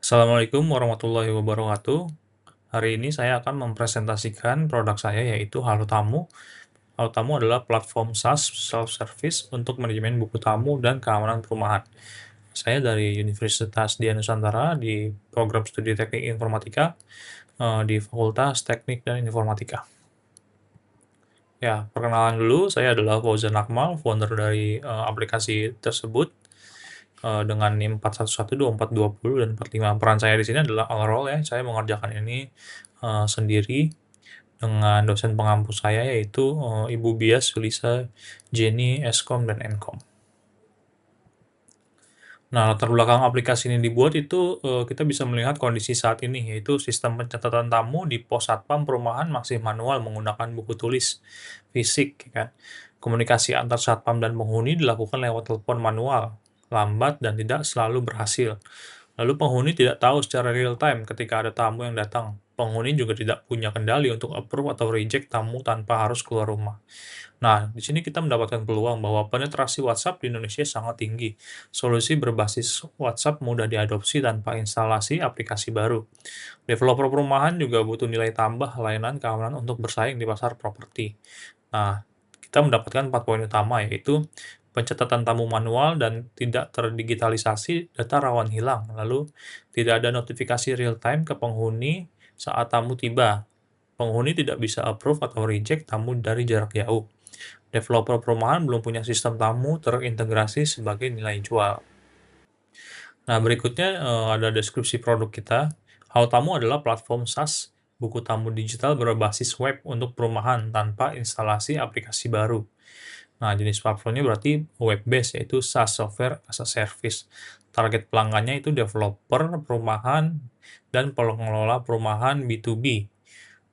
Assalamualaikum warahmatullahi wabarakatuh. Hari ini saya akan mempresentasikan produk saya yaitu Halo Tamu. Halo Tamu adalah platform SaaS self-service untuk manajemen buku tamu dan keamanan perumahan. Saya dari Universitas Dian Nusantara di program studi Teknik Informatika di Fakultas Teknik dan Informatika. Ya, perkenalan dulu, saya adalah Fauzan Akmal, founder dari aplikasi tersebut dengan NIM 4112420 dan 45. Peran saya di sini adalah overall ya, saya mengerjakan ini sendiri dengan dosen pengampu saya yaitu Ibu Bias, Sulisa, Jenny, Eskom, dan Enkom. Nah, latar belakang aplikasi ini dibuat itu kita bisa melihat kondisi saat ini, yaitu sistem pencatatan tamu di pos satpam perumahan masih manual menggunakan buku tulis fisik, ya kan. Komunikasi antar satpam dan penghuni dilakukan lewat telepon manual, lambat dan tidak selalu berhasil. Lalu penghuni tidak tahu secara real time ketika ada tamu yang datang. Penghuni juga tidak punya kendali untuk approve atau reject tamu tanpa harus keluar rumah. Nah, di sini kita mendapatkan peluang bahwa penetrasi WhatsApp di Indonesia sangat tinggi. Solusi berbasis WhatsApp mudah diadopsi tanpa instalasi aplikasi baru. Developer perumahan juga butuh nilai tambah layanan keamanan untuk bersaing di pasar properti. Nah, kita mendapatkan 4 poin utama, yaitu pencatatan tamu manual dan tidak terdigitalisasi, data rawan hilang. Lalu, tidak ada notifikasi real time ke penghuni saat tamu tiba. Penghuni tidak bisa approve atau reject tamu dari jarak jauh. Developer perumahan belum punya sistem tamu terintegrasi sebagai nilai jual. Nah, berikutnya ada deskripsi produk kita. Halo Tamu adalah platform SaaS buku tamu digital berbasis web untuk perumahan tanpa instalasi aplikasi baru. Nah, jenis platformnya berarti web-based, yaitu SaaS Software as a Service. Target pelanggannya itu developer perumahan dan pengelola perumahan B2B.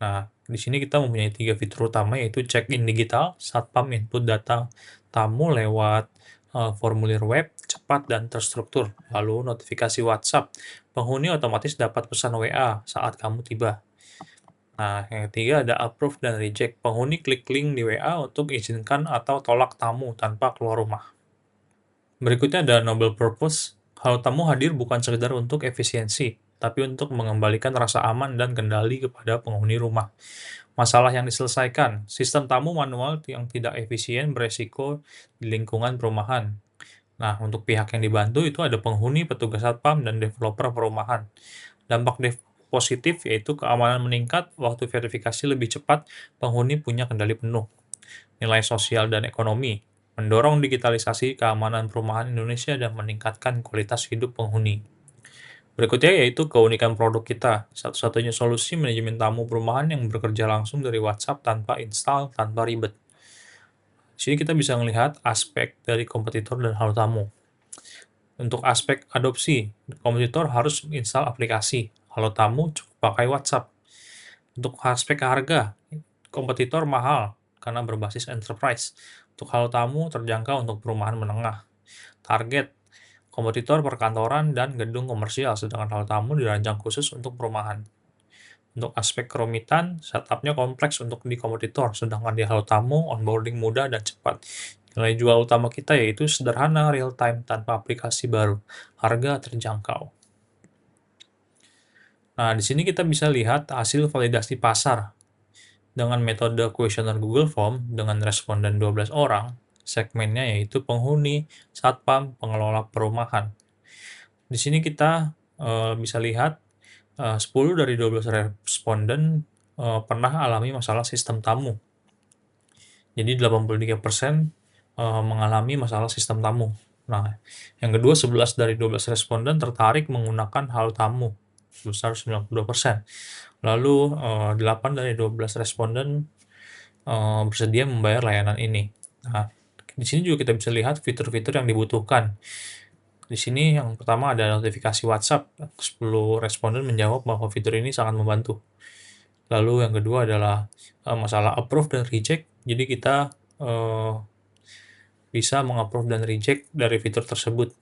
Nah, di sini kita mempunyai 3 fitur utama, yaitu check-in digital, satpam input data tamu lewat formulir web, cepat dan terstruktur. Lalu notifikasi WhatsApp, penghuni otomatis dapat pesan WA saat kamu tiba. Nah, yang ketiga ada approve dan reject. Penghuni klik link di WA untuk izinkan atau tolak tamu tanpa keluar rumah. Berikutnya ada noble purpose. Halo Tamu hadir bukan sekedar untuk efisiensi, tapi untuk mengembalikan rasa aman dan kendali kepada penghuni rumah. Masalah yang diselesaikan, sistem tamu manual yang tidak efisien beresiko di lingkungan perumahan. Nah, untuk pihak yang dibantu itu ada penghuni, petugas satpam, dan developer perumahan. Dampak positif yaitu keamanan meningkat, waktu verifikasi lebih cepat, penghuni punya kendali penuh. Nilai sosial dan ekonomi, mendorong digitalisasi keamanan perumahan Indonesia dan meningkatkan kualitas hidup penghuni. Berikutnya yaitu keunikan produk kita, satu-satunya solusi manajemen tamu perumahan yang bekerja langsung dari WhatsApp tanpa install, tanpa ribet. Di sini kita bisa melihat aspek dari kompetitor dan halo tamu. Untuk aspek adopsi, kompetitor harus install aplikasi. Halo tamu cukup pakai WhatsApp. Untuk aspek harga, kompetitor mahal karena berbasis enterprise. Untuk halo tamu terjangkau untuk perumahan menengah. Target, kompetitor perkantoran dan gedung komersial, sedangkan halo tamu dirancang khusus untuk perumahan. Untuk aspek kerumitan, setupnya kompleks untuk di kompetitor, sedangkan di halo tamu onboarding mudah dan cepat. Nilai jual utama kita yaitu sederhana, real time, tanpa aplikasi baru. Harga terjangkau. Nah, di sini kita bisa lihat hasil validasi pasar. Dengan metode kuesioner Google Form dengan responden 12 orang, segmennya yaitu penghuni, satpam, pengelola perumahan. Di sini kita bisa lihat 10 dari 12 responden pernah alami masalah sistem tamu. Jadi 83% mengalami masalah sistem tamu. Nah, yang kedua 11 dari 12 responden tertarik menggunakan halo tamu, sebesar 92%. Lalu 8 dari 12 responden bersedia membayar layanan ini. Nah, di sini juga kita bisa lihat fitur-fitur yang dibutuhkan. Di sini yang pertama ada notifikasi WhatsApp, 10 responden menjawab bahwa fitur ini sangat membantu. Lalu yang kedua adalah masalah approve dan reject, jadi kita bisa mengapprove dan reject dari fitur tersebut.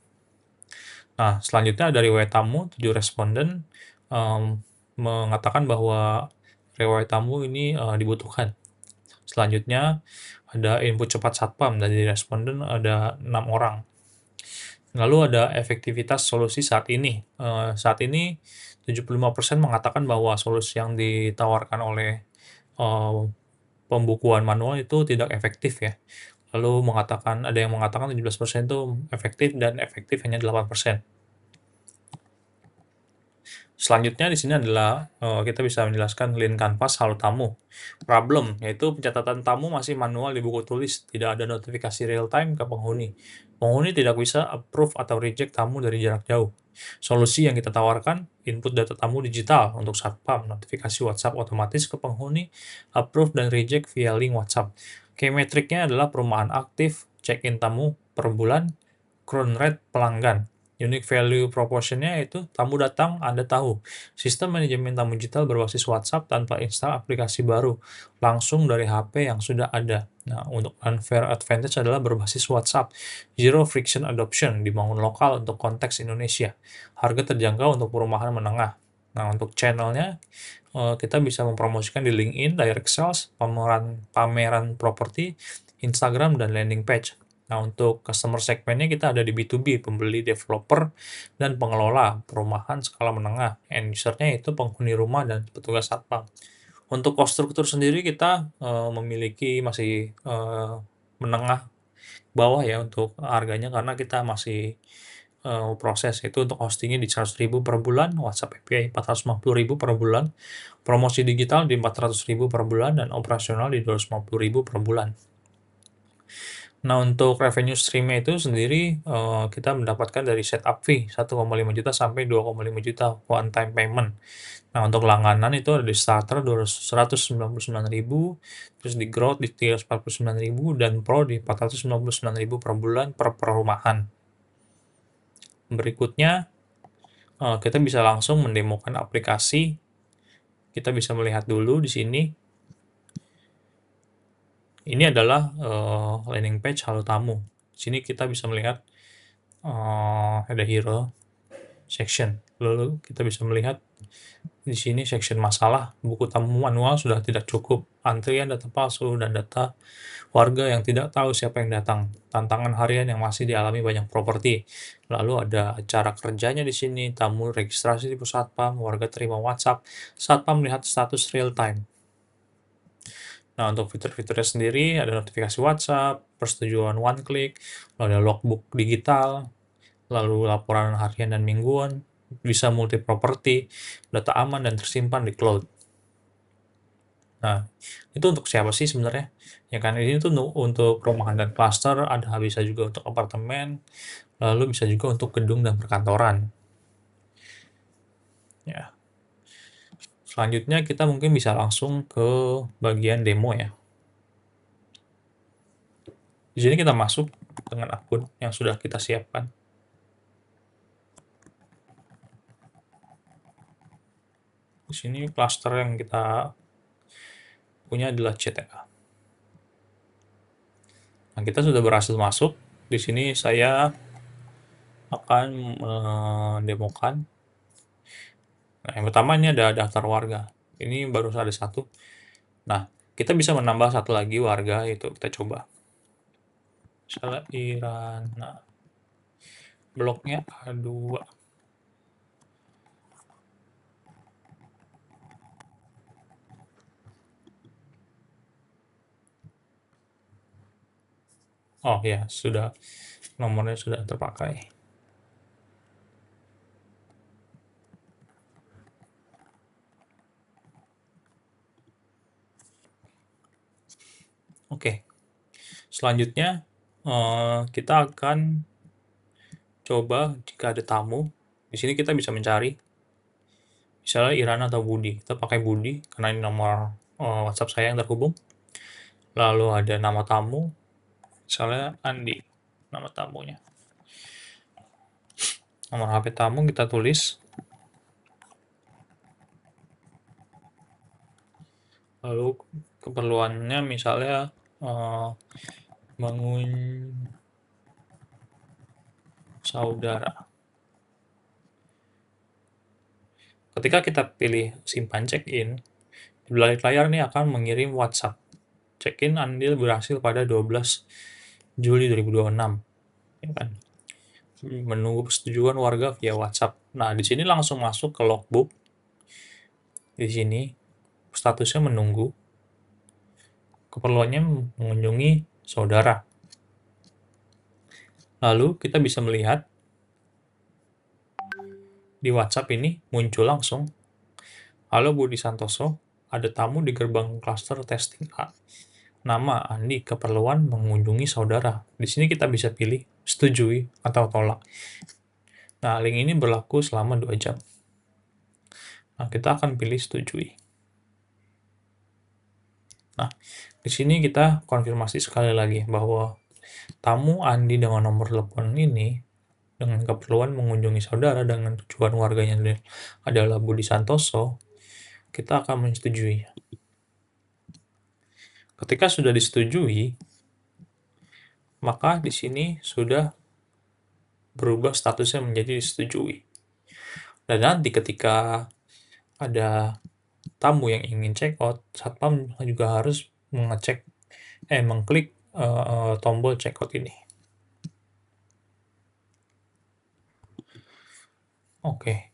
Nah, selanjutnya dari riwayat tamu, 7 responden mengatakan bahwa riwayat tamu ini dibutuhkan. Selanjutnya ada input cepat satpam, dari responden ada 6 orang. Lalu ada efektivitas solusi saat ini. Saat ini 75% mengatakan bahwa solusi yang ditawarkan oleh, eee, pembukuan manual itu tidak efektif ya. Lalu ada yang mengatakan 17% itu efektif dan efektif hanya 8%. Selanjutnya di sini adalah, kita bisa menjelaskan Lean Canvas halo tamu. Problem, yaitu pencatatan tamu masih manual di buku tulis, tidak ada notifikasi real time ke penghuni. Penghuni tidak bisa approve atau reject tamu dari jarak jauh. Solusi yang kita tawarkan, input data tamu digital untuk satpam, notifikasi WhatsApp otomatis ke penghuni, approve dan reject via link WhatsApp. Key metriknya adalah perumahan aktif, check-in tamu per bulan, churn rate pelanggan. Unique value proposition-nya itu tamu datang, Anda tahu. Sistem manajemen tamu digital berbasis WhatsApp tanpa install aplikasi baru, langsung dari HP yang sudah ada. Nah, untuk unfair advantage adalah berbasis WhatsApp. Zero friction adoption, dibangun lokal untuk konteks Indonesia. Harga terjangkau untuk perumahan menengah. Nah, untuk channelnya, kita bisa mempromosikan di LinkedIn, direct sales, pameran properti, Instagram, dan landing page. Nah, untuk customer segmentnya kita ada di B2B, pembeli, developer, dan pengelola perumahan skala menengah. End user-nya itu penghuni rumah dan petugas satpam. Untuk cost struktur sendiri kita memiliki masih menengah bawah ya untuk harganya karena kita masih proses itu untuk hostingnya di 100.000 per bulan, WhatsApp API 450.000 per bulan, promosi digital di 400.000 per bulan, dan operasional di 250.000 per bulan. Nah, untuk revenue stream-nya itu sendiri, kita mendapatkan dari setup fee 1,5 juta sampai 2,5 juta one time payment. Nah, untuk langganan itu ada di starter 199.000, terus di growth di 349.000, dan pro di 499.000 per bulan per perumahan. Berikutnya, kita bisa langsung mendemokan aplikasi. Kita bisa melihat dulu di sini. Ini adalah landing page halo tamu. Di sini kita bisa melihat ada hero section. Lalu kita bisa melihat di sini section masalah, buku tamu manual sudah tidak cukup, antrian data palsu, dan data warga yang tidak tahu siapa yang datang, tantangan harian yang masih dialami banyak properti. Lalu ada cara kerjanya di sini, tamu registrasi di Pusatpam, warga terima WhatsApp, Satpam melihat status real time. Nah, untuk fitur-fiturnya sendiri ada notifikasi WhatsApp, persetujuan one click, lalu ada logbook digital, lalu laporan harian dan mingguan, bisa multi properti, data aman dan tersimpan di cloud. Nah, itu untuk siapa sih sebenarnya? Ya kan, ini tuh untuk perumahan dan klaster, ada bisa juga untuk apartemen, lalu bisa juga untuk gedung dan perkantoran. Ya. Selanjutnya kita mungkin bisa langsung ke bagian demo ya. Di sini kita masuk dengan akun yang sudah kita siapkan. Di sini klaster yang kita punya adalah CTA. Nah, kita sudah berhasil masuk. Di sini saya akan mendemokan. Nah, yang pertama ini ada daftar warga. Ini baru ada satu. Nah, kita bisa menambah satu lagi warga, itu kita coba. Misalnya Irana. Bloknya A2. Oh ya, sudah. Nomornya sudah terpakai. Oke. Selanjutnya, kita akan coba jika ada tamu. Di sini kita bisa mencari. Misalnya Irana atau Budi. Kita pakai Budi, karena ini nomor WhatsApp saya yang terhubung. Lalu ada nama tamu. Misalnya Andi, nama tamunya. Nomor HP tamu kita tulis. Lalu keperluannya misalnya bangun saudara. Ketika kita pilih simpan check-in, di balik layar ini akan mengirim WhatsApp. Check-in Andil berhasil pada 12 Juli 2026. Ya kan? menunggu persetujuan warga via WhatsApp. Nah, di sini langsung masuk ke logbook. Di sini statusnya menunggu. Keperluannya mengunjungi saudara. Lalu kita bisa melihat di WhatsApp ini muncul langsung, "Halo Budi Santoso, ada tamu di gerbang klaster testing A. Nama Andi, keperluan mengunjungi saudara." Di sini kita bisa pilih setujui atau tolak. Nah, link ini berlaku selama 2 jam. Nah, kita akan pilih setujui. Nah, di sini kita konfirmasi sekali lagi bahwa tamu Andi dengan nomor telepon ini dengan keperluan mengunjungi saudara dengan tujuan warganya adalah Budi Santoso, kita akan menyetujui. Ketika sudah disetujui, maka di sini sudah berubah statusnya menjadi disetujui. Dan nanti ketika ada tamu yang ingin check out, Satpam juga harus mengklik tombol check out ini. Oke.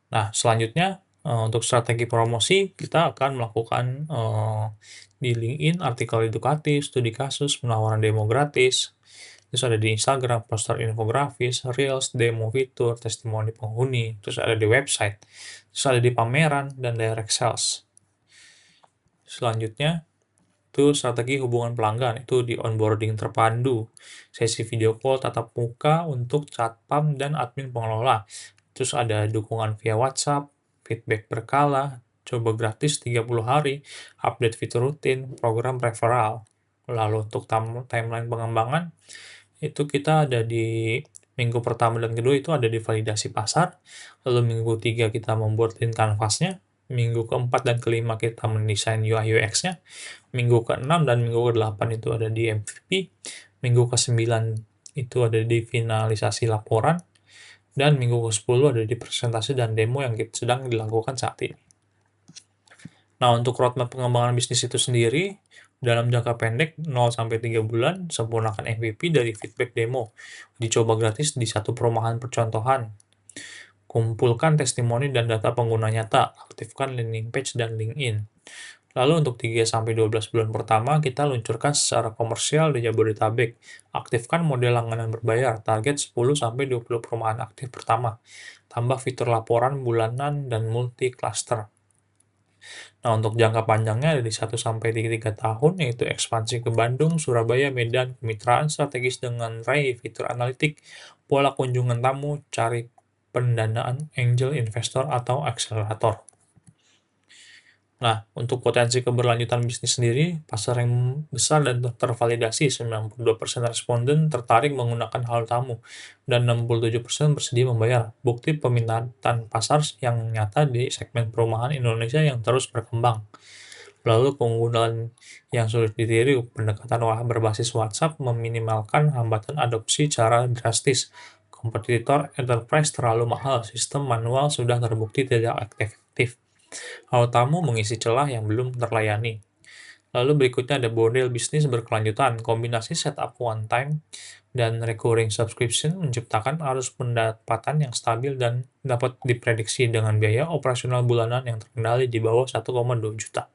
Nah, selanjutnya untuk strategi promosi, kita akan melakukan di LinkedIn artikel edukatif, studi kasus, penawaran demo gratis, terus ada di Instagram, poster infografis, reels, demo fitur, testimoni penghuni, terus ada di website, terus ada di pameran, dan direct sales. Selanjutnya, itu strategi hubungan pelanggan, itu di onboarding terpadu, sesi video call tatap muka untuk satpam dan admin pengelola. Terus ada dukungan via WhatsApp, feedback berkala, coba gratis 30 hari, update fitur rutin, program referral. Lalu untuk timeline pengembangan, itu kita ada di minggu pertama dan kedua itu ada di validasi pasar, lalu minggu 3 kita membuat kanvasnya, minggu keempat dan kelima kita mendesain UI UX-nya, minggu ke-6 dan minggu ke-8 itu ada di MVP, minggu ke-9 itu ada di finalisasi laporan, dan minggu ke-10 ada di presentasi dan demo yang sedang dilakukan saat ini. Nah, untuk roadmap pengembangan bisnis itu sendiri, dalam jangka pendek 0-3 bulan, sempurnakan MVP dari feedback demo. Dicoba gratis di satu perumahan percontohan. Kumpulkan testimoni dan data pengguna nyata. Aktifkan landing page dan LinkedIn. Lalu untuk 3-12 bulan pertama, kita luncurkan secara komersial di Jabodetabek. Aktifkan model langganan berbayar, target 10-20 perumahan aktif pertama. Tambah fitur laporan bulanan dan multi-cluster. Nah, untuk jangka panjangnya dari 1-3 tahun, yaitu ekspansi ke Bandung, Surabaya, Medan, kemitraan strategis dengan raih fitur analitik, pola kunjungan tamu, cari pendanaan angel investor atau akselerator. Nah, untuk potensi keberlanjutan bisnis sendiri, pasar yang besar dan tervalidasi, 92% responden tertarik menggunakan hal tamu, dan 67% bersedia membayar. Bukti peminatan pasar yang nyata di segmen perumahan Indonesia yang terus berkembang. Lalu keunggulan yang sulit ditiru, pendekatan berbasis WhatsApp meminimalkan hambatan adopsi cara drastis. Kompetitor enterprise terlalu mahal, sistem manual sudah terbukti tidak efektif. Hal tamu mengisi celah yang belum terlayani. Lalu berikutnya ada model bisnis berkelanjutan. Kombinasi setup one time dan recurring subscription menciptakan arus pendapatan yang stabil dan dapat diprediksi dengan biaya operasional bulanan yang terkendali di bawah 1,2 juta.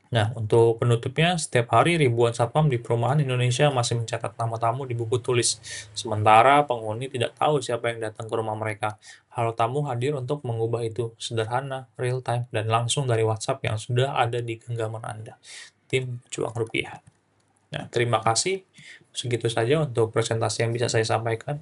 Nah, untuk penutupnya, setiap hari ribuan satpam di perumahan Indonesia masih mencatat nama tamu di buku tulis. Sementara penghuni tidak tahu siapa yang datang ke rumah mereka. Halo tamu hadir untuk mengubah itu. Sederhana, real time, dan langsung dari WhatsApp yang sudah ada di genggaman Anda. Tim Juang Rupiah. Nah, terima kasih. Segitu saja untuk presentasi yang bisa saya sampaikan.